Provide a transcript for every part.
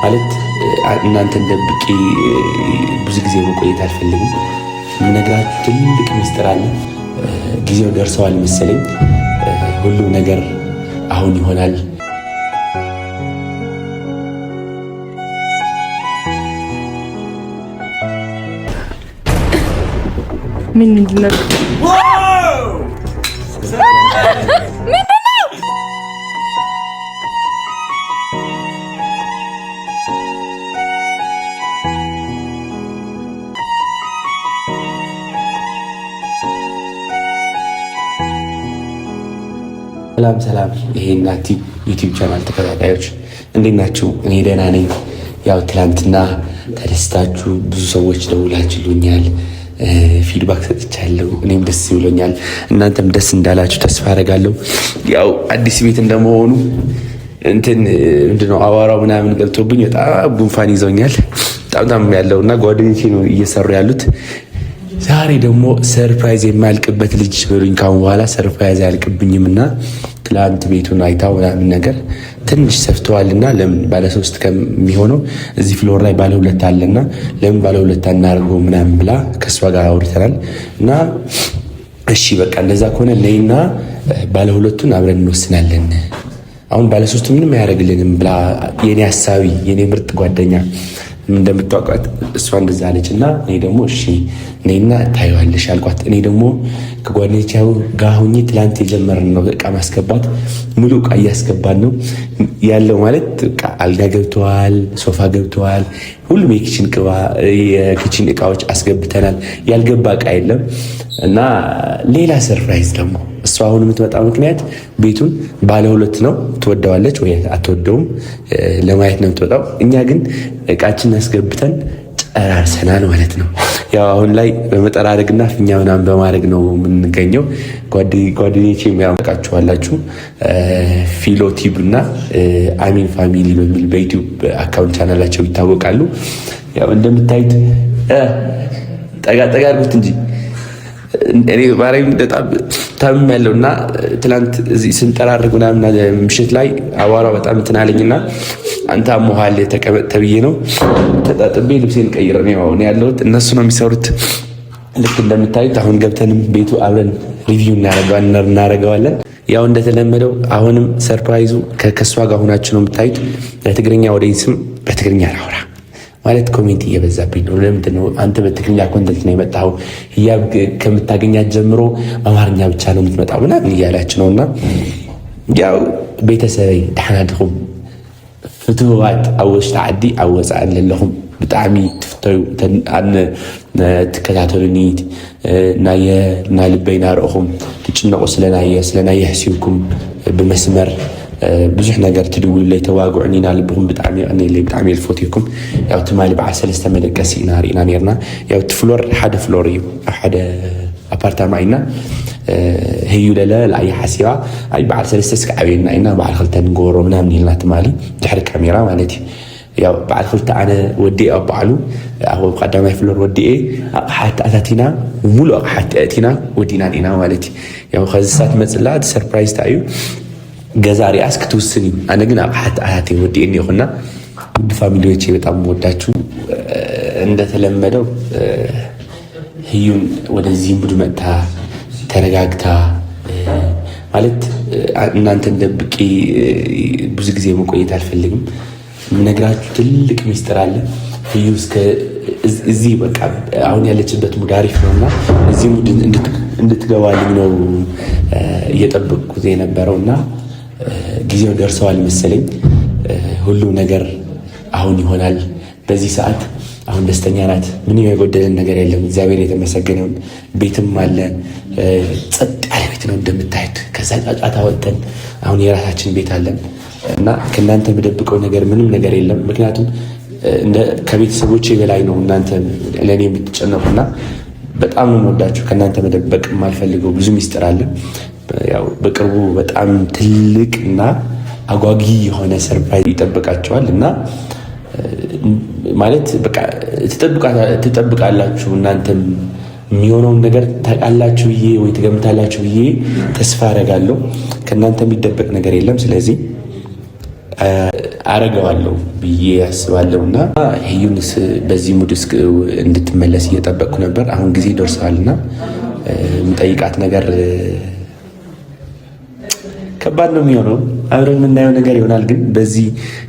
ማለት እናንተን ደብቄ ብዙ ጊዜ መቆየት አልፈልግም። የምነግራችሁ ትልቅ ሚስጥር አለ። ጊዜው ደርሰዋል መሰለኝ። ሁሉ ነገር አሁን ይሆናል። ምንድን ነው? ሰላም ይሄ ናቲ ዩቲዩብ ቻናል ተከታታዮች እንዴት ናችሁ? እኔ ደህና ነኝ። ያው ትላንትና ተደስታችሁ ብዙ ሰዎች ደውላችሁልኛል፣ ፊድባክ ሰጥቻለሁ። እኔም ደስ ብሎኛል። እናንተም ደስ እንዳላችሁ ተስፋ አደርጋለሁ። ያው አዲስ ቤት እንደመሆኑ ምንድነው አዋራው ምናምን ገብቶብኝ በጣም ጉንፋን ይዞኛል። በጣም ያለውና ጓደኞቼ ነው እየሰሩ ያሉት። ዛሬ ደግሞ ሰርፕራይዝ የማያልቅበት ልጅ በሉኝ። ካሁን በኋላ ሰርፕራይዝ አያልቅብኝምና ትላንት ቤቱን አይታው ምናምን ነገር ትንሽ ሰፍተዋልና ለምን ባለ 3 ከሚሆነው እዚህ ፍሎር ላይ ባለ 2 አለና ለምን ባለ 2 አናርገው ምናምን ብላ ከሷ ጋር አውርተናል። እና እሺ በቃ እንደዛ ከሆነ ነይና ባለ 2ቱን አብረን እንወስናለን። አሁን ባለ 3ቱ ምንም አያደርግልንም ብላ የኔ ሐሳቢ የኔ ምርጥ ጓደኛ እንደምታውቃት እሷ እንደዛ አለች። እና እኔ ደግሞ እሺ ነይና ታይዋለሽ አልኳት። እኔ ደግሞ ከጓደኞቼ ጋር ሆኜ ትላንት የጀመርነው እቃ ማስገባት ሙሉ እቃ እያስገባን ነው ያለው። ማለት እቃ አልጋ ገብተዋል፣ ሶፋ ገብተዋል፣ ሁሉም የኪችን እቃዎች አስገብተናል። ያልገባ እቃ የለም። እና ሌላ ሰርፕራይዝ ደግሞ እሷ አሁን የምትመጣ ምክንያት ቤቱን ባለ 2 ነው። ትወደዋለች ወይ አትወደውም ለማየት ነው የምትወጣው። እኛ ግን እቃችን አስገብተን ጨራርሰናል ማለት ነው። ያው አሁን ላይ በመጠራረግና ፊኛ ምናምን በማድረግ ነው የምንገኘው። ጓደኞቼ የሚያውቃችኋላችሁ ፊሎቲብ እና አሚን ፋሚሊ በሚል በዩቲዩብ አካውንት ቻናላቸው ይታወቃሉ። ያው እንደምታዩት ጠጋ አድርጉት እንጂ እኔ ባሪም በጣም ታምም ያለውና ትላንት እዚህ ስንጠራርግ ምናምን ምሽት ላይ አዋራው በጣም እንትን አለኝና አንተ አሞሃል ተቀመጥ ተብዬ ነው ተጣጥቤ ልብሴን ቀይሬ ነው ያለሁት። እነሱ ነው የሚሰሩት። ልክ እንደምታዩት አሁን ገብተንም ቤቱ አብረን ሪቪው እናደርገዋለን። ያው እንደተለመደው አሁንም ሰርፕራይዙ ከሷ ጋር ሆናችሁ ነው የምታዩት። በትግርኛ ወደይስም በትግርኛ ላውራ ማለት ኮሜንት እየበዛብኝ ነው። ለምንድን ነው አንተ በትግርኛ ኮንተንት ነው የመጣው? ህያብ ከምታገኛት ጀምሮ በአማርኛ ብቻ ነው የምትመጣው ምናምን እያላች ነውና ያው ቤተሰበይ ደህና ድኹም ፍትዋት ኣብ ውሽጢ ዓዲ ኣብ ወፃእ ዘለኹም ብጣዕሚ ትፍተዩ ትከታተሉኒ ናይ ልበይ ናርኢኹም ትጭነቁ ስለናየ ሕሲብኩም ብመስመር ብዙሕ ነገር ትድውሉለይ ተዋግዑኒ ኢና ልብኹም ብጣዕሚ የልፎትኩም። ያው ትማሊ በዓል 3 መደቀሲ ኢና ርኢና ነርና። ያው ትፍሎር ሓደ ፍሎር እዩ ኣብ ሓደ ኣፓርታማ ኢና ህዩ ለለ ለኣየ ሓሲባ ኣይ በዓል 3 እስከ ዓብየና ኢና በዓል 2 ንገብሮ ምናምን ኢልና ትማሊ ድሕሪ ካሜራ ማለት እዩ። ያው በዓል 2 ኣነ ወዲኤ ኣብ በዓሉ ኣብ ቀዳማይ ፍሎር ወዲኤ ኣቕሓት ኣታቲና ሙሉ ኣቕሓት ኣእቲና ወዲና ኢና ማለት እዩ። ያው ከዝሳት መፅላ ሰርፕራይዝ ታ እዩ ገዛ ሪያስ ክትውስን እዩ። ኣነ ግን ኣቕሓት ኣታቲ ወዲኤኒ ይኹና። ውድ ፋሚሊዎቼ በጣም ወዳችሁ እንደተለመደው ህዩን ወደዚህ ሙድ መጥታ ተረጋግታ ማለት እናንተን ደብቄ ብዙ ጊዜ መቆየት አልፈልግም። የምነግራችሁ ትልቅ ሚስጥር አለ። ህዩ እዚህ በቃ አሁን ያለችበት ሙድ አሪፍ ነውና እዚህ ሙድ እንድትገባልኝ ነው እየጠበቅኩት የነበረውና ጊዜው ደርሰዋል መሰለኝ። ሁሉ ነገር አሁን ይሆናል። በዚህ ሰዓት አሁን ደስተኛ ናት። ምንም የጎደለን ነገር የለም። እግዚአብሔር የተመሰገነውን ቤትም አለ። ጸጥ ያለ ቤት ነው እንደምታዩት። ከዛ ጫጫታ ወጥተን አሁን የራሳችን ቤት አለን እና ከእናንተ የምደብቀው ነገር ምንም ነገር የለም። ምክንያቱም ከቤተሰቦቼ በላይ ነው እናንተ ለእኔ የምትጨነቁና በጣም ነው የምወዳችሁ። ከእናንተ መደበቅ የማልፈልገው ብዙ ሚስጥር አለ። ያው በቅርቡ በጣም ትልቅ እና አጓጊ የሆነ ሰርፕራይዝ ይጠብቃቸዋል እና ማለት በቃ ትጠብቃላችሁ። እናንተም የሚሆነውን ነገር ታውቃላችሁ ብዬ ወይ ትገምታላችሁ ብዬ ተስፋ አደርጋለሁ። ከእናንተ የሚደበቅ ነገር የለም። ስለዚህ አረገዋለሁ ብዬ ያስባለሁና ሄዩንስ በዚህ ሙድ እንድትመለስ እየጠበቅኩ ነበር። አሁን ጊዜ ደርሰዋልና የምጠይቃት ነገር ከባድ ነው የሚሆነው። አብረን የምናየው ነገር ይሆናል። ግን በዚህ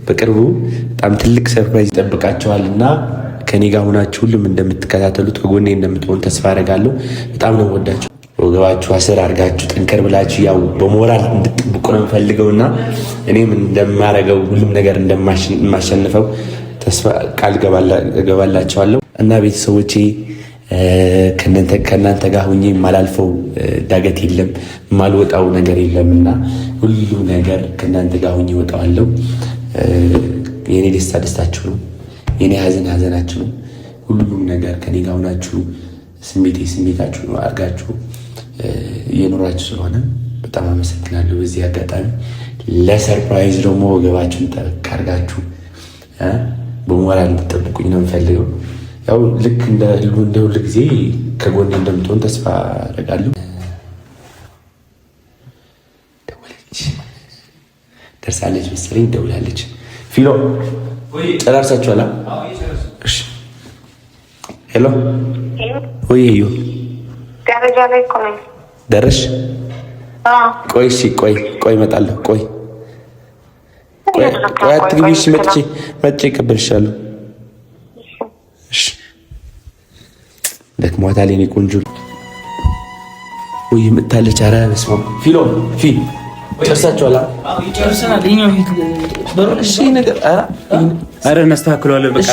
በቅርቡ በጣም ትልቅ ሰርፕራይዝ ይጠብቃቸዋልና ከኔ ጋር ሆናችሁ ሁሉም እንደምትከታተሉት ከጎኔ እንደምትሆን ተስፋ አደርጋለሁ። በጣም ነው ወዳችሁ። ወገባችሁ አስር አድርጋችሁ ጠንከር ብላችሁ ያው በሞራል እንድትጠብቁ ነው የምፈልገውና እኔም እንደማረገው ሁሉም ነገር እንደማሸንፈው ተስፋ ቃል ገባላችኋለሁ። እና ቤተሰቦቼ ከእናንተ ጋር ሁኜ የማላልፈው ዳገት የለም፣ የማልወጣው ነገር የለምና ሁሉ ነገር ከእናንተ ጋር ሁኜ እወጣዋለሁ። የኔ ደስታ ደስታችሁ ነው፣ የኔ ሀዘን ሀዘናችሁ ነው። ሁሉም ነገር ከኔ ጋር ሆናችሁ ስሜታችሁ ነው አድርጋችሁ እየኖራችሁ ስለሆነ በጣም አመሰግናለሁ። በዚህ አጋጣሚ ለሰርፕራይዝ ደግሞ ወገባችሁን ጠበቅ አድርጋችሁ በሞራል እንድትጠብቁኝ ነው የምፈልገው። ያው ልክ እንደ ሁል ጊዜ ከጎኔ እንደምትሆን ተስፋ አደርጋለሁ። ደወለች፣ ደርሳለች መሰለኝ። ደውላለች። ፊሎ ጨራርሳችኋል? እሺ። ሄሎ ወይ ዩ ደረጃ ላይ እኮ ነኝ። ደረሽ? ቆይ እሺ፣ ቆይ እመጣለሁ። ቆይ አትግቢሽ፣ መጥቼ እቀበልሻለሁ። እሺ። ደክሟታል የኔ ቆንጆ። ወይ የምታለች። ኧረ በስመ አብ። ፊ ጨርሳችኋል? ጨርሰናል። እሺ ነገር ኧረ እናስተካክለዋለን። በቃ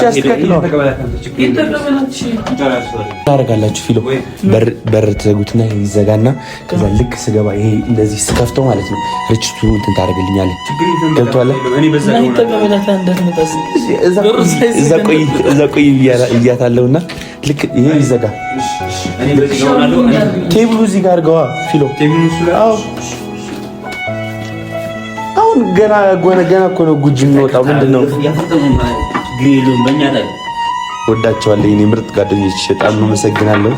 ታደርጋላችሁ። ፊሎ በር ትዘጉትና ይዘጋና ከዛ ልክ ስገባ ይሄ እንደዚህ ስከፍተው ማለት ነው ርችቱ እንትን ታደርግልኛለህ። ገብቶሃል? እዛ ቆይ እያታለሁና ልክ ይሄ ይዘጋ። ቴብሉ እዚህ ጋር አድርገዋ ፊሎ። አሁን ገና እኮ ነው ጉጅ የሚወጣው። ምንድን ነው? ወዳቸዋለሁ የኔ ምርጥ ጓደኞች፣ በጣም አመሰግናለሁ።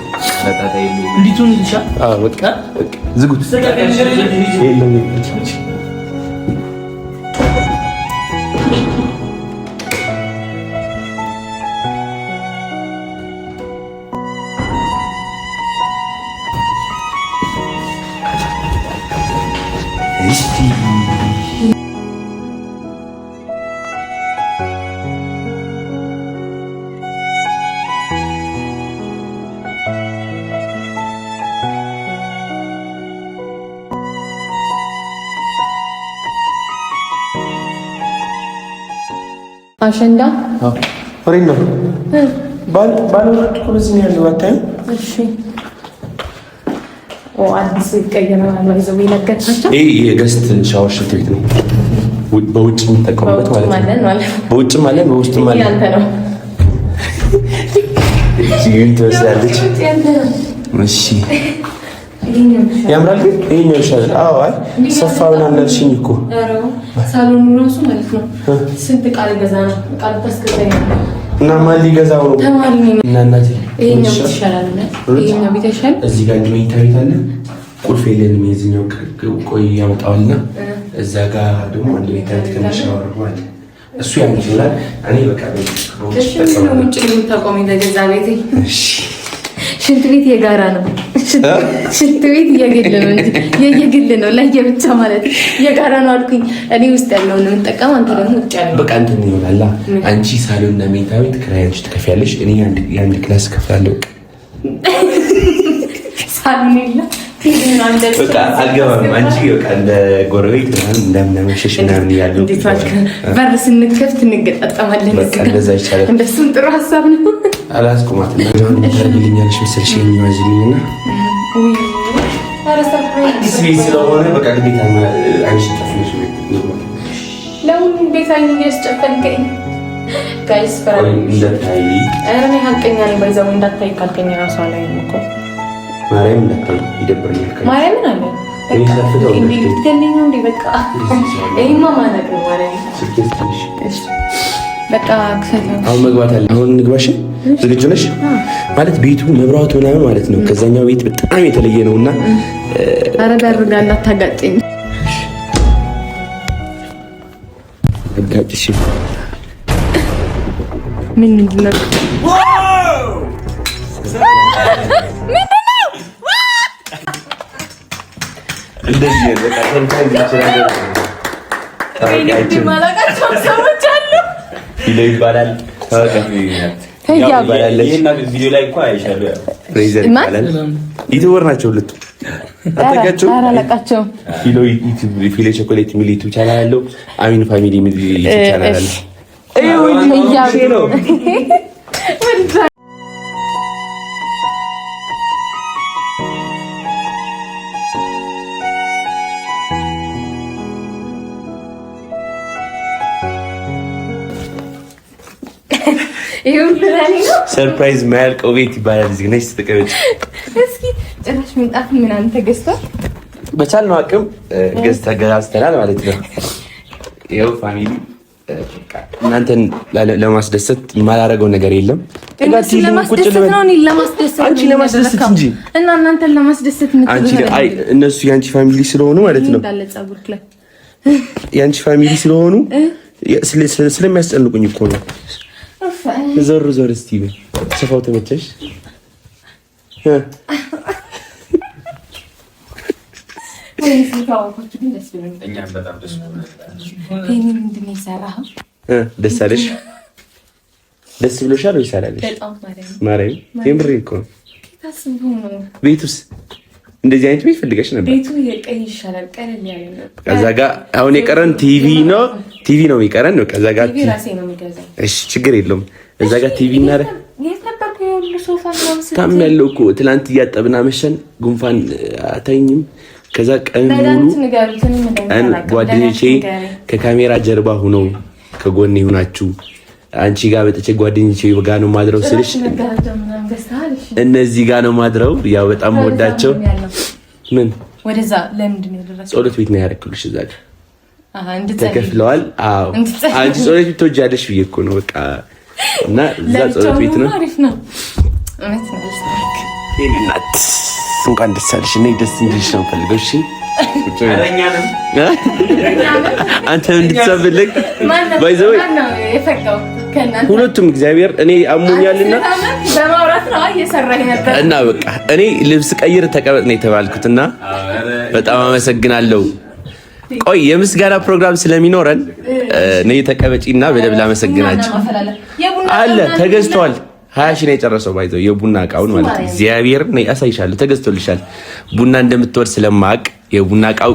ዝጉት። አሸንዳ ወሬ ነው ባለወረድ እኮ በዚህ ያለው አታዩ። እሺ አዲስ ይቀየራል። ባይዘው ይለቀታቸው። ይሄ የገስት ሻወር ሽንት ቤት ነው። በውጭ የምንጠቀምበት ማለት ነው። በውጭም አለ በውስጥም አለ። ያንተ ነው። እሺ ትወስዳለች። እሺ ያምራል። ግን ይሄኛው ይሻላል። አዎ አይ ሰፋ ምናምን አልሽኝ እኮ ሳሎኑ ራሱ ማለት ነው። ስንት ቃል ገዛ ነው ቃል ታስገዛኝ እና ማን ሊገዛው ነው? ተማሪ ነኝ እና እናቴ ይሄኛው ይሻላል ነው። ይሄኛው ቤት ይሻላል። እዚህ ጋር መኝታ ቤት አለ። ቁልፍ የለንም። የዚህኛው ቆይ ያመጣውልና እዛ ጋር ደግሞ አንድ ቤት አለ። ከነሻወር ማለት እሱ ያምችላል። እኔ በቃ እሺ ነው ውጭ የምታቆሚ ተገዛ ቤቴ። እሺ ሽንት ቤት የጋራ ነው። ሽንት ቤት የግል ነው እንጂ የየግል ነው ለየብቻ ማለት የጋራ ነው አልኩኝ። እኔ ውስጥ ያለውን ነው የምጠቀመው፣ አንተ ደግሞ ውጭ ያለው በቃ እንትን ይሆናል። አንቺ ሳሎንና መኝታ ቤት ክራያንቺ ትከፍያለሽ፣ እኔ የአንድ ክላስ እከፍላለሁ። ሳሎን የለ በቃ አልገባም። አንቺ በቃ እንደ ጎረቤት ምናምን እንደምናመሸሽ ምናምን ያለው በር ስንከፍት እንገጣጠማለን። በቃ እንደዛ ይቻላል። እንደሱም ጥሩ ሀሳብ ነው። አላስቆማትም። ታደርግልኛለሽ መሰልሽ የሚዋዝልኝና አዲስ ቤት ስለሆነ በቃ ግዴታ አንቺ ጠፍነሽ ለሁሉም ቤት አይን እያስጨፈንከኝ ጋይስ ፈራል እንዳታይ እኔ ሀቀኛ ነኝ። ባይዛው እንዳታይ ካልከኝ ራሱ ላይ እኮ ማርያም እንዳታይ ይደብረኛል። ማርያምን አለ እንዴ ልትገለኝ ነው እንዴ? በቃ ይሄማ ማነቅ ነው ማለት እሺ በቃ አሁን መግባት አለ። አሁን እንግባሽ። ዝግጁ ነሽ? ማለት ቤቱ መብራቱ ምናምን ማለት ነው ከዛኛው ቤት በጣም የተለየ ነውና አረጋርጋ እንዳታጋጭኝ። አጋጭሽ ምንድን ነው? እንደዚህ በቃ ሰርፕራይዝ ይችላል። ማላቃቸው ሰዎች አሉ። ፊሎ ይባላል። ቪዲዮ ላይ እኮ አይሻለሁ። ፍሬዘር ይባላል። ዩቲዩበር ናቸው ሁለቱ። አላቃቸውም። ፊሎ ቾኮሌት የሚል ዩቲዩብ ቻናል አለው። አሚን ፋሚሊ የሚል ዩቲዩብ ቻናል አለው። ሰርፕራይዝ ማያልቀው ቤት ይባላል። እዚህ ነሽ ተቀበጭ። እስኪ ጭራሽ ምንጣፍ ምናምን ተገዝቷል። በቻልነው አቅም ገዝተናል ማለት ነው። ይኸው ፋሚሊ እናንተን ለማስደሰት የማላደርገው ነገር የለም። ለማስደሰት እንጂ እና እናንተን ለማስደሰት እነሱ የአንቺ ፋሚሊ ስለሆኑ ማለት ነው። የአንቺ ፋሚሊ ስለሆኑ ስለሚያስጨንቁኝ እኮ ነው። ዞር ዞር እስቲ ሰፋው ተመቸሽ? ደስ አለሽ? ደስ ብሎሻል ወይስ አላለሽ? ማርያም የምሬ እኮ ነው። ቤቱስ እንደዚህ አይነት ቤት ፈልገሽ ነበር? ቤቱ የቀይ ይሻላል፣ ቀለል ያለ ነው። ከዛ ጋር አሁን የቀረን ቲቪ ነው የሚቀረን ነው። ከዛ ጋር ቲቪ ራሴ ነው የሚገዛው። እሺ ችግር የለውም። እዛ ጋር ቲቪ እናረ ታም ያለው እኮ ትላንት እያጠብና መሸን ጉንፋን አታይኝም? ከዛ ቀን ሙሉ ጓደኞቼ ከካሜራ ጀርባ ሆነው ከጎኔ ሆናችሁ አንቺ ጋር በተጨ ጓደኞቼ ጋር ነው ማድረው ስልሽ እነዚህ ጋር ነው ማድረው። ያው በጣም ወዳቸው ምን ወደዛ ለምንድን ነው የደረሰው? ጸሎት ቤት ነው ያደረኩልሽ። እዛ ጋር ተከፍለዋል። አዎ አንቺ ጸሎት ቤት ትወጃለሽ ብዬ እኮ ነው በቃ። እና እዛ ጸሎት ቤት ነው። አሪፍ ነው። እውነት ነው። እናት እንኳን ደስ አለሽ። እኔ ደስ እንዲልሽ ነው ፈልገው። እሺ አንተ እንድትሰብልክ ባይዘው ሁለቱም እግዚአብሔር እኔ አሞኛልና በማውራት ነው እየሰራኝ ነበር እና በቃ እኔ ልብስ ቀይር ተቀበጥ ነው የተባልኩትና በጣም አመሰግናለሁ። ቆይ የምስጋና ፕሮግራም ስለሚኖረን ነይ ተቀበጪና በደብል አመሰግናችሁ አለ። ተገዝቷል 20 ሺህ ነው የጨረሰው። ባይዘው የቡና እቃውን ማለት ነው። እግዚአብሔር ነይ አሳይሻለሁ። ተገዝቶልሻል። ቡና እንደምትወድ ስለማቅ የቡና እቃው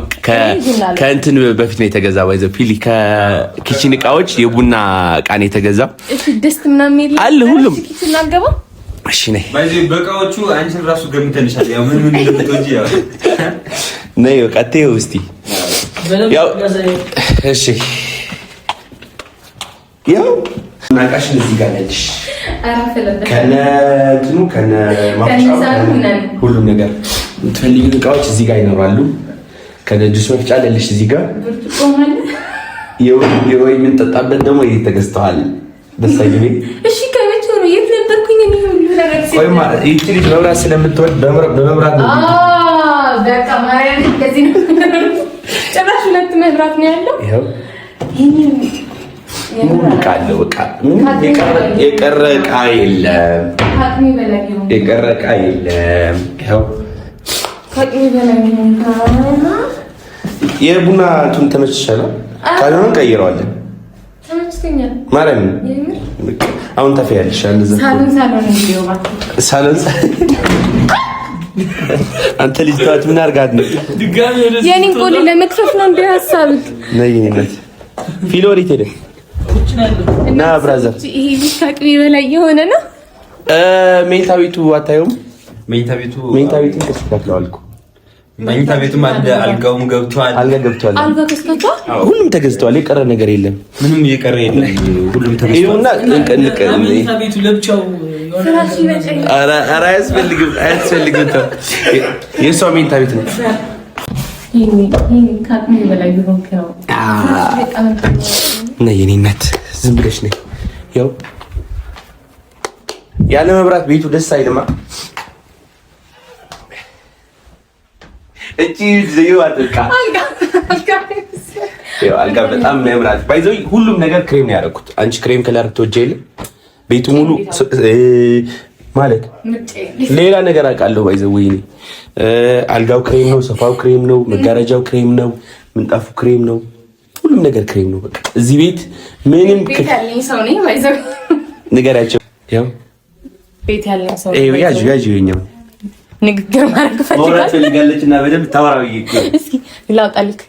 ከእንትን በፊት ነው የተገዛ። ባይዘው ፊሊ ከኪችን እቃዎች የቡና እቃ ነው የተገዛ። እሺ ደስት ምናምን ይል አለ ሁሉም ኪችን አልገባ። እሺ ነይ ባይዘው በቃዎቹ አንቺን ራሱ ገምተንሻል። ያው ምን እንደምትወጂ ያው ነይ በቃ ተይው እስቲ ያው እሺ ያው ናቃሽን እዚህ ጋር ነች። ከነ ማፍጫው ሁሉም ነገር የምትፈልጊው እቃዎች እዚህ ጋር ይኖራሉ። ከነ ጁስ መፍጫ አለልሽ እዚህ ጋር የወይ የምንጠጣበት ደግሞ ይሄ ተገዝተዋል። ደስ አይልም? እሺ ከመቼ ነው? የት ነበርኩኝ? እኔ ሁሉ ነገር ቆይማ ይቺ ልጅ መብራት ስለምትወድ በመብራት ነው። በቃ ማርያም ከዚህ ነው ጭራሽ ሁለት መብራት ነው ያለው። ይሄው ሙሉቃለው በቃ ምንም የቀረ ዕቃ የለም። ከአቅሜ በላይ ነው። የቀረ ዕቃ የለም። ይሄው ከአቅሜ በላይ ነው። የቡና ቱን ተመችሻለሁ? ካልሆነ ቀይረዋለን። ተመችቶኛል። ማርያም አሁን ታፈያለሽ። አንዛ ሳሎን አንተ ልጅ ተዋት። ምን አድርጋት ነው የኔን ቆሌ ለመክፈፍ ነው እንደ ሐሳብክ ነይነት ፊሎሪት ሄደ እና ብራዘር ይሄ ልጅ ከአቅሜ በላይ የሆነ ነው። መኝታ ቤቱ አታየውም? መኝታ ቤቱ ተስተካክለዋል እኮ መኝታ ቤቱም አለ። አልጋውም ገብቷል። አልጋ ገብቷል። አልጋ ተስተካክሏል። ሁሉም ተገዝቷል። የቀረ ነገር የለም። ምንም የቀረ የለም። ሁሉም ተገዝቷል። መኝታ ቤቱ ለብቻው ፍራሽ ይበቃል። ኧረ አያስፈልግም። የእሷ መኝታ ቤት ነው። ይሄ ከአቅሜ በላይ የሆንክ ነው። ነይ የኔ እናት ዝም ብለሽ ነይ። ያው ያለ መብራት ቤቱ ደስ አይልማ። እቺ ዘይው አጥቃ አልጋ በጣም ያምራል። ባይዘው ሁሉም ነገር ክሬም ነው ያደረኩት። አንቺ ክሬም ከለር ትወጂ የለ ቤቱ ሙሉ ማለት ሌላ ነገር አውቃለሁ። ባይዘው ወይኔ አልጋው ክሬም ነው፣ ሶፋው ክሬም ነው፣ መጋረጃው ክሬም ነው፣ ምንጣፉ ክሬም ነው፣ ሁሉም ነገር ክሬም ነው። በቃ እዚህ ቤት ምንም ቤት ያለኝ ሰው ነኝ። ባይዘው ንገሪያቸው። ያው ቤት ያለኝ ሰው ያዥ የኛው ንግግር ማድረግ ፈልጋለች እና በደንብ ታወራው። እስኪ ላውጣልክ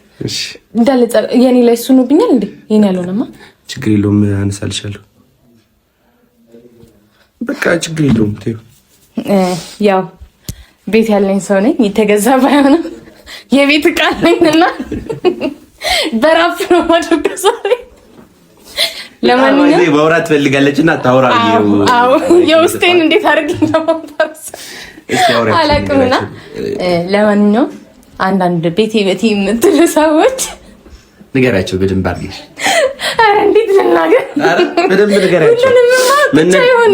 እንዳለ የኔ ላይ እሱ ነው ብኛል እንዴ? የኔ ያልሆነማ ችግር የለውም አነሳልሻለሁ። በቃ ችግር የለውም። ያው ቤት ያለኝ ሰው ነኝ። የተገዛ ባይሆንም የቤት ዕቃ ነኝና በራፍ ነው ማድረግ ዛሬ። ለማንኛውም ማውራት ፈልጋለችና ታውራ። አዎ የውስጤን እንዴት አድርጌ ነው አላውቅምና፣ ለማንኛውም አንዳንድ ቤቴ የምትሉ ሰዎች ንገራቸው በደንብ አድርገሽ። ኧረ እንዴት ልናገር? በደንብ ንገራቸው።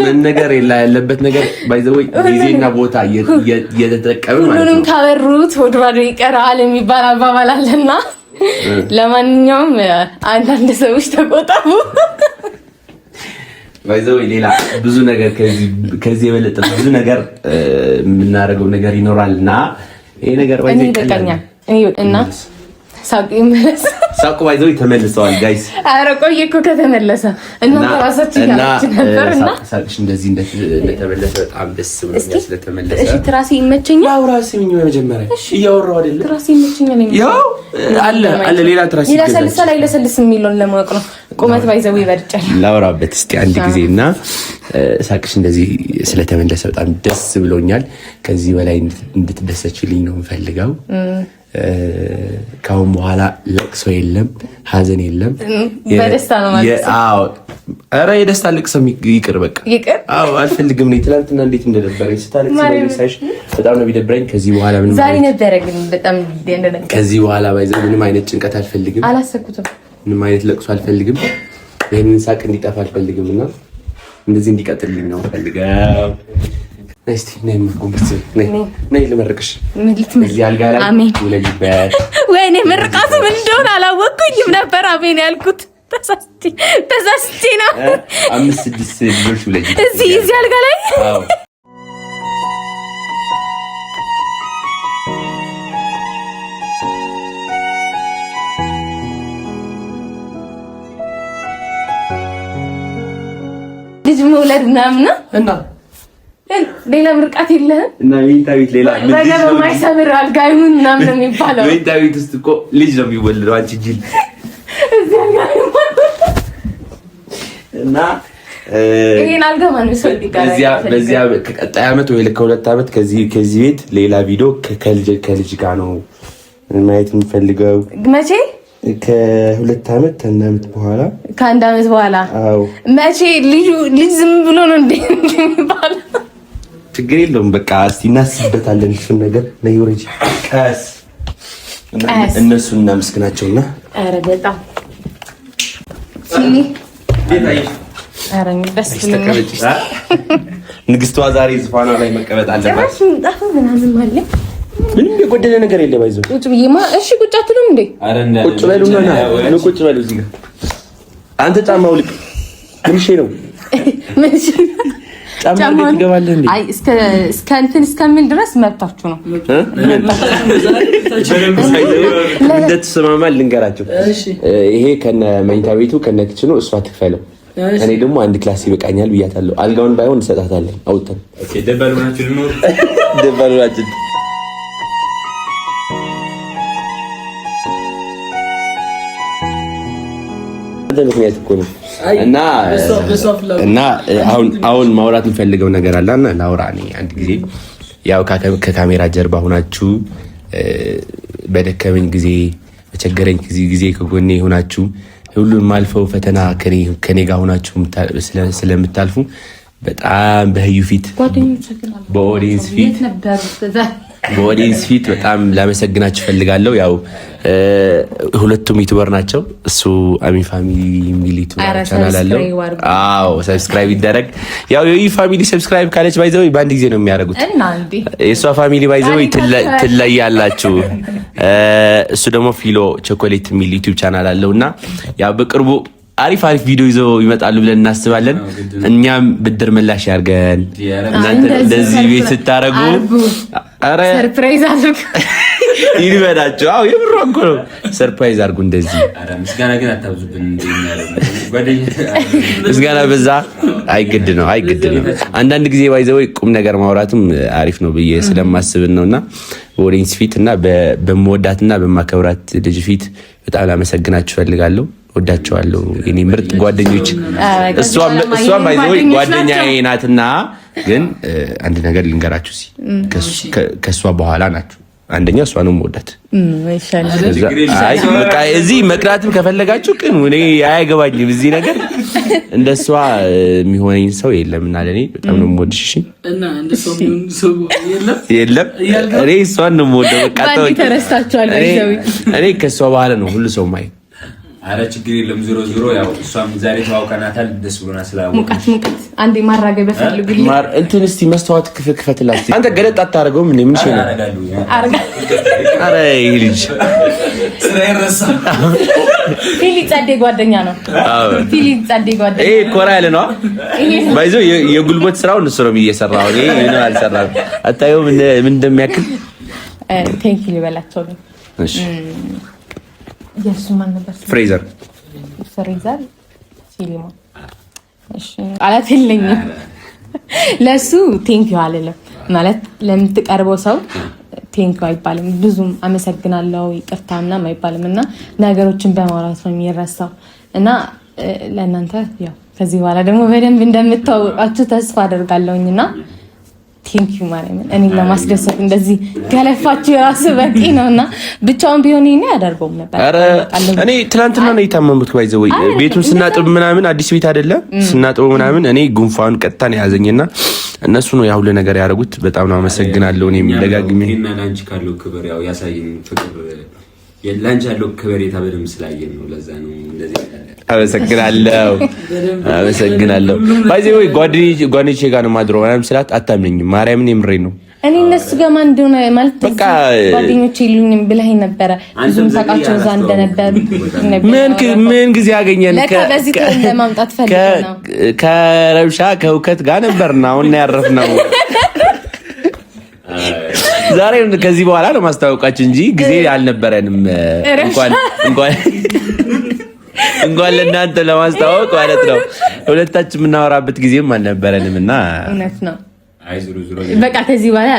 መነገር ያለበት ነገር ባይዘወይ ጊዜና ቦታ እየተጠቀምን ማለት ነው። ሁሉንም ካበሩት ወደ ባዶ ይቀራል የሚባል አባባል አለና ለማንኛውም አንዳንድ ሰዎች ተቆጠቡ። ባይዘወይ ሌላ ብዙ ነገር ከዚህ የበለጠ ብዙ ነገር የምናደርገው ነገር ይኖራልና ይሄ ነገር ባይዘወይ ይበቃኛል እና ሳቁ ይመለስ። ሳቁ ባይዘወይ ተመልሰዋል ጋይስ። ኧረ ቆየ እኮ ከተመለሰ እና ራሳችን ያላችን ነበርና ሳቅሽ እንደዚህ እንደተመለሰ በጣም ደስ ብሎኛል ስለተመለሰ። እሺ ትራሴ ይመቸኛል። ያው ራሴ ምን መጀመሪያ እያወራሁ አይደለ? ትራሴ ይመቸኛል። ያው አለ ሌላ ትራሴ ይለሰልሳል አይለሰልስም የሚለውን ለማወቅ ነው። ቁመት ባይዘወይ ይበርጫል። ላውራበት እስቲ አንድ ጊዜና ሳቅሽ እንደዚህ ስለተመለሰ በጣም ደስ ብሎኛል። ከዚህ በላይ እንድትደሰችልኝ ነው የምፈልገው። ካሁን በኋላ ለቅሶ የለም፣ ሀዘን የለም። በደስታ ነው ማለት ነው። አዎ ኧረ የደስታ ለቅሶ ይቅር በቃ ይቅር። አዎ አልፈልግም። እኔ ትናንትና እንዴት እንደደበረኝ ስታለቅስ ሳይሽ በጣም ነው የሚደብረኝ። ከዚህ በኋላ ምንም ዛሬ ነበረ ግን በጣም እንደነገ ከዚህ በኋላ ባይዘው ምንም አይነት ጭንቀት አልፈልግም። አላሰብኩትም። ምንም አይነት ለቅሶ አልፈልግም። ይሄንን ሳቅ እንዲጠፋ አልፈልግምና እንደዚህ እንዲቀጥልልኝ ነው ፈልገው። እስቲ ነይ ልመርቅሽ። እዚህ አልጋ ላይ ውለጂበት። ወይኔ ምርቃቱ ምን እንደሆነ አላወቅኩኝም ነበር። አሜን ያልኩት ተሳስቼ ነው። 5-6 ልጆች ውለጂበት እዚህ አልጋ ላይ። አዎ ልጅ መውለድ ምናምን እና ሌላ ምርቃት የለህም? እና መኝታ ቤት ሌላ ነገር የማይሰብር አልጋ ይሁን ምናምን ነው የሚባለው። መኝታ ቤት ውስጥ እኮ ልጅ ነው የሚወለደው። አንቺ ጅል እዚህ አልጋ እና ይሄን አልጋ ማን ሰው ይቀራል? በዚያ ከቀጣይ ዓመት ወይ ከሁለት ዓመት ከዚህ ቤት ሌላ ቪዲዮ ከልጅ ጋር ነው ማየት የምፈልገው። መቼ? ከሁለት ዓመት በኋላ ከአንድ ዓመት በኋላ። አዎ መቼ? ልጅ ዝም ብሎ ነው እንዴ የሚባለው? ችግር የለውም በቃ እስቲ እናስብበታለን። እሱን ነገር ነይ ወረጂ ቀስ እነሱን እናመስግናቸውና። ኧረ በጣም ሲኒ አረኝ ደስ ብሎኛል። ንግስቷ ዛሬ ዙፋኗ ላይ መቀመጥ አለባት። ጣፍ ምናምን ማለት ምንም የጎደለ ነገር የለም። አይዞህ ቁጭ ብዬማ። እሺ ቁጭ አትሉም እንዴ? ቁጭ በሉና ና ቁጭ በሉ እዚህ ጋር። አንተ ጫማ ውልቅ። ምንሽ ነው ጫማ ውልቅ ትገባለህ እንዴ? አይ እስከ እንትን እስከምን ድረስ መብታችሁ ነው። እንደተሰማማ ልንገራቸው። ይሄ ከነ መኝታ ቤቱ ከነ ኪችኑ እሷ ትክፈለው። እኔ ደግሞ አንድ ክላስ ይበቃኛል ብያታለሁ። አልጋውን ባይሆን እንሰጣታለን አውጥተን። ኦኬ ደባሉናችሁ ልኖር ደባሉናችሁ ምክንያት እኮ ነው። እና አሁን ማውራት እንፈልገው ነገር አለና ላውራ። እኔ አንድ ጊዜ ያው ከካሜራ ጀርባ ሆናችሁ በደከመኝ ጊዜ በቸገረኝ ጊዜ ከጎኔ ሆናችሁ ሁሉን ማልፈው ፈተና ከኔ ጋር ሆናችሁ ስለምታልፉ በጣም በህዩ ፊት በኦዲየንስ ፊት በኦዲየንስ ፊት በጣም ላመሰግናችሁ ፈልጋለሁ። ያው ሁለቱም ዩቲዩበር ናቸው። እሱ አሚ ፋሚሊ የሚል ዩቲዩበር ቻናል አለው። አዎ ሰብስክራይብ ይደረግ። ያው የይ ፋሚሊ ሰብስክራይብ ካለች ባይዘው በአንድ ጊዜ ነው የሚያደርጉት። የሷ ፋሚሊ ባይዘው ትለያላችሁ። እሱ ደግሞ ፊሎ ቾኮሌት የሚል ዩቲዩብ ቻናል አለውና ያው በቅርቡ አሪፍ ቪዲዮ ይዘው ይመጣሉ ብለን እናስባለን። እኛም ብድር ምላሽ ያርገን። እናንተ እንደዚህ ቤት ስታረጉ አረ ሰርፕራይዝ አድርጉ ይልበዳችሁ። አዎ የምር እኮ ነው። ሰርፕራይዝ አድርጉ እንደዚህ። አረ ምስጋና ግን አታብዙብን እንደሚያረግ ምስጋና በዛ አይግድ ነው። አንዳንድ ጊዜ ባይዘው ቁም ነገር ማውራትም አሪፍ ነው ብዬ ስለማስብን ነውና ኦዲየንስ ፊት እና በመወዳትና በማከብራት ልጅ ፊት በጣም ላመሰግናችሁ ፈልጋለሁ። ወዳቸዋለሁ የኔ ምርጥ ጓደኞች። እሷም ባይዘው ጓደኛዬ ናትና ግን አንድ ነገር ልንገራችሁ ከሷ በኋላ ናችሁ። አንደኛ እሷ ነው የምወዳት። አይ በቃ እዚህ መቅራትም ከፈለጋችሁ ግን እኔ አያገባኝም። እዚህ ነገር እንደሷ የሚሆነኝ ሰው የለምና ለኔ በጣም ነው የምወድሽ። እሺ እና እንደሷ የሚሆን ሰው የለም። እኔ እሷን ነው የምወደው። በቃ ተረስታችኋል። እኔ ከሷ በኋላ ነው ሁሉ ሰው ማይ። አረ ችግር የለም። ዞሮ ያው እሷም ዛሬ ተዋውቀናታል። ደስ ብሎናል። ስላው ሙቀት አንዴ ማራገብ ፈልጉልኝ። እንትን እስቲ መስታወት ክፈትላት። አንተ ገለጥ አታረገውም? ምን ሸነ አረ ይሄ ልጅ ስራ ይረሳ። ፊሊ ጸዴ ጓደኛ ነው። ፊሊ ጸዴ ጓደኛ ይሄ ኮራ ያለ ነው። ባይዘው የጉልበት ስራውን እሱ ነው እየሰራው። ይሄ ምን አልሰራም። አታየው ምን እንደሚያክል። ቴንክ ዩ ልበላቸው ነው። እሺ የሱ ማን ነበር? ፍሬዘር ፊሊሞን። እሺ ቃላት የለኝም ለሱ ቴንክ ዩ አልልም። ማለት ለምትቀርበው ሰው ቴንክ ዩ አይባልም። ብዙም አመሰግናለሁ ይቅርታ ምናምን አይባልም እና ነገሮችን በማውራት ነው የሚረሳው እና ለእናንተ ያው ከዚህ በኋላ ደግሞ በደንብ እንደምታውቃችሁ ተስፋ አደርጋለሁኝና ቴንክ ዩ ማለት ነው። እኔ ለማስደሰት እንደዚህ ገለፋችሁ የራስ በቂ ነውና ብቻውን ቢሆን ይሄን ያደርገው ነበር። አረ እኔ ትናንትና ነው የታመምኩት። ባይዘው ቤቱን ስናጥብ ምናምን አዲስ ቤት አይደለም ስናጥብ ምናምን እኔ ጉንፋን ቀጥታ ነው ያዘኝና እነሱ ነው ያው ሁሉ ነገር ያደረጉት። በጣም ነው አመሰግናለሁ። እኔ ደጋግሜ እና ላንቺ ካለው ክብር ያው ያሳየኝ ፍቅር የላንቺ ያለው ክብር የታበደም ስላየን ነው። ለዛ ነው እንደዚህ አመሰግናለሁ። ባይዘው ጓደኞቼ ጋር ነው ማድረው ምናምን ስላት አታምነኝም። ማርያምን የምሬን ነው። እኔ እነሱ ጋር ማን እንደሆነ ማለት በቃ ጓደኞቼ ይሉኝም ብለኸኝ ነበረ። ብዙም ታውቃቸው እዛ እንደነበር ምን ጊዜ ያገኘን ከዚህ ለማምጣት ፈልገን ነው። ከረብሻ ከውከት ጋር ነበርና አሁን ያረፍነው። ዛሬ ከዚህ በኋላ ነው ማስታወቃችን እንጂ ጊዜ አልነበረንም። እንኳን ለእናንተ ለማስታወቅ ማለት ነው። ሁለታችን የምናወራበት ጊዜም አልነበረንም እና እውነት ነው። በቃ ከዚህ በኋላ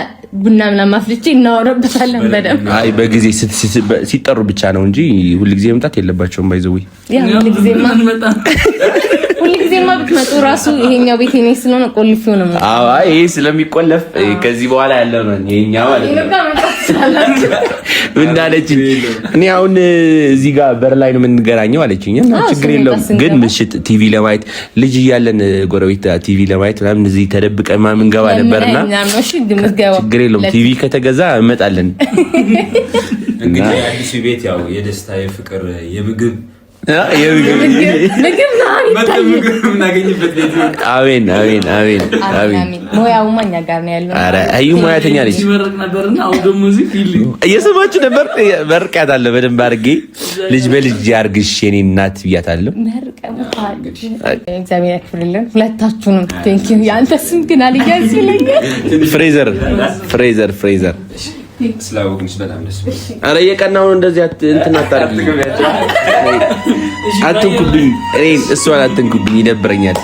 ቡና ምናምን አፍልቼ እናወራበታለን በደምብ። አይ በጊዜ ሲጠሩ ብቻ ነው እንጂ ሁልጊዜ መምጣት የለባቸውም። ባይዘው ሁልጊዜማ ብትመጡ ራሱ ይሄኛው ቤት የኔ ስለሆነ ቆልፌው ነው። አዎ አይ ይሄ ስለሚቆለፍ ከዚህ በኋላ ያለው ነው የኛው ማለት ነው። እንዳለችኝ እኔ አሁን እዚህ ጋር በር ላይ ነው የምንገናኘው አለችኝ። እና ችግር የለውም ግን ምሽት ቲቪ ለማየት ልጅ እያለን ጎረቤት ቲቪ ለማየት ምናምን እዚህ ተደብቀን ምናምን ገባ ነበርና ችግር የለውም ቲቪ ከተገዛ እመጣለን። እንግዲህ አዲስ ቤት ያው የደስታ የፍቅር የምግብ አሜን። ሙያውማ እኛ ጋር ነው ያለው። ኧረ አዩ ሙያተኛ ነች። እየሰማችሁ ነበር። መርቂያታለሁ በደንብ አድርጌ ልጅ በልጅ ያርግሽ የኔ እናት ብያታለሁ። እግዚአብሔር ያክብርልን ሁለታችሁንም። ቴንክ ዩ። ያንተ ስም ግን አልያዝ ይለኛል። ፍሬዘር ስላወቅንሽ በጣም ደስ ብሎኝ። ኧረ የቀናው እንደዚህ እንትን አታርጉኝ። አትንኩብኝ፣ እሷን አትንኩብኝ፣ ይደብረኛል።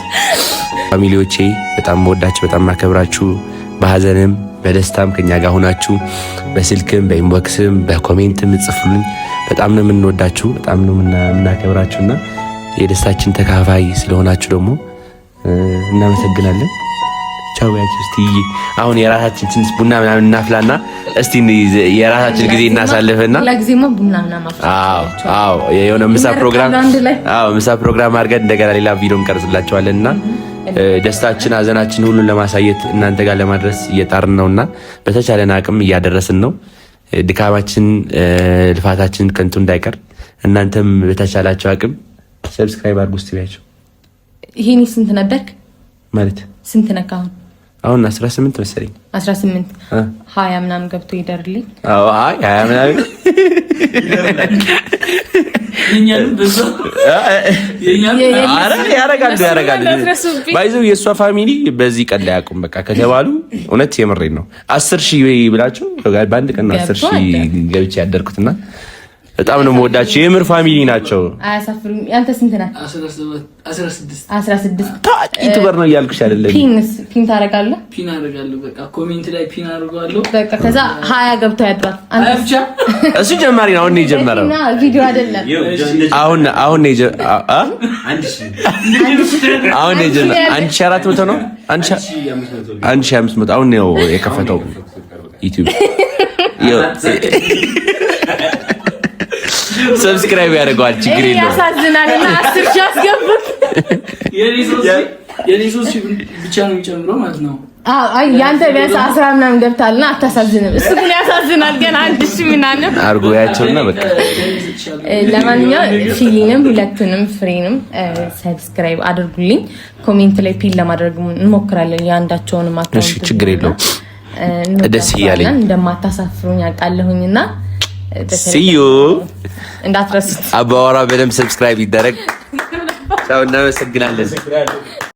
ፋሚሊዎቼ በጣም መወዳችሁ በጣም ማከብራችሁ፣ በሀዘንም በደስታም ከኛ ጋር ሆናችሁ በስልክም በኢንቦክስም በኮሜንትም ጽፉልኝ። በጣም ነው የምንወዳችሁ፣ በጣም ነው የምናከብራችሁና የደስታችን ተካፋይ ስለሆናችሁ ደግሞ እናመሰግናለን። ቻው ያችሁ። እስቲ አሁን የራሳችን ትንሽ ቡና ምናምን እናፍላና እስቲ የራሳችን ጊዜ እናሳልፍና ለጊዜማ ቡና ምናምን የሆነ ምሳ ፕሮግራም አድርገን እንደገና ሌላ ቪዲዮ እንቀርጽላችኋለንና ደስታችን፣ ሀዘናችን ሁሉን ለማሳየት እናንተ ጋር ለማድረስ እየጣርን ነውና በተቻለን አቅም እያደረስን ነው። ድካማችን፣ ልፋታችን ከንቱ እንዳይቀር እናንተም በተቻላችሁ አቅም ሰብስክራይብ አድርጉ። እስቲያቸው ይሄኔ ስንት ነበርክ ማለት ስንት ነካ? አሁን 18 መሰለኝ 18 20 ምናምን ገብቶ ይደርልኝ። አዎ አይ 20 ምናምን ያረጋሉ ባይዘው የእሷ ፋሚሊ በዚህ ቀን ላይ አቁም በቃ ከተባሉ እውነት የምሬን ነው። 10,000 ብላችሁ በአንድ ቀን 10,000 ገብቼ ያደርኩትና በጣም ነው የምወዳቸው። የምር ፋሚሊ ናቸው። አያሳፍሩም። ያንተ ስንት ናት? 16 ታቂ ዩቲዩበር ነው እያልኩሽ አይደለም። ፒን ታረጋለህ? ፒን አረጋለሁ። በቃ ኮሜንት ላይ ፒን አረጋለሁ። በቃ ከዛ 20 ገብቶ ያድራል። አንተ ብቻ እሱ ጀማሪ ነው። አሁን ነው የጀመረው። እና ቪዲዮ አይደለም። አሁን ነው አሁን ነው 1400 ነው 1500 አሁን ነው የከፈተው ዩቲዩብ። ሰብስክራይብ ያደርገዋል። ችግር የለውም። ያሳዝናልና 10,000 አስገቡት። የኔ 3,000 ብቻ ነው የሚጨምረው ማለት ነው። አይ ያንተ ቢያንስ 10 ምናምን ገብታልና አታሳዝንም። እሱ ግን ያሳዝናል። ገና 1,000 ምናምን አርጎ ያቸውና በቃ ለማንኛውም ፊሊንም ሁለቱንም ፍሬንም ሰብስክራይብ አድርጉልኝ። ኮሜንት ላይ ፒን ለማድረግ እንሞክራለን። ያንዳቸውንም አካውንት እሺ፣ ችግር የለውም። ደስ ይያለኝ እንደማታሳፍሩኝ አውቃለሁኝና ሲዩ እንዳትረሱት። አባወራ በደምብ ሰብስክራይብ ይደረግ። ቻው፣ እናመሰግናለን።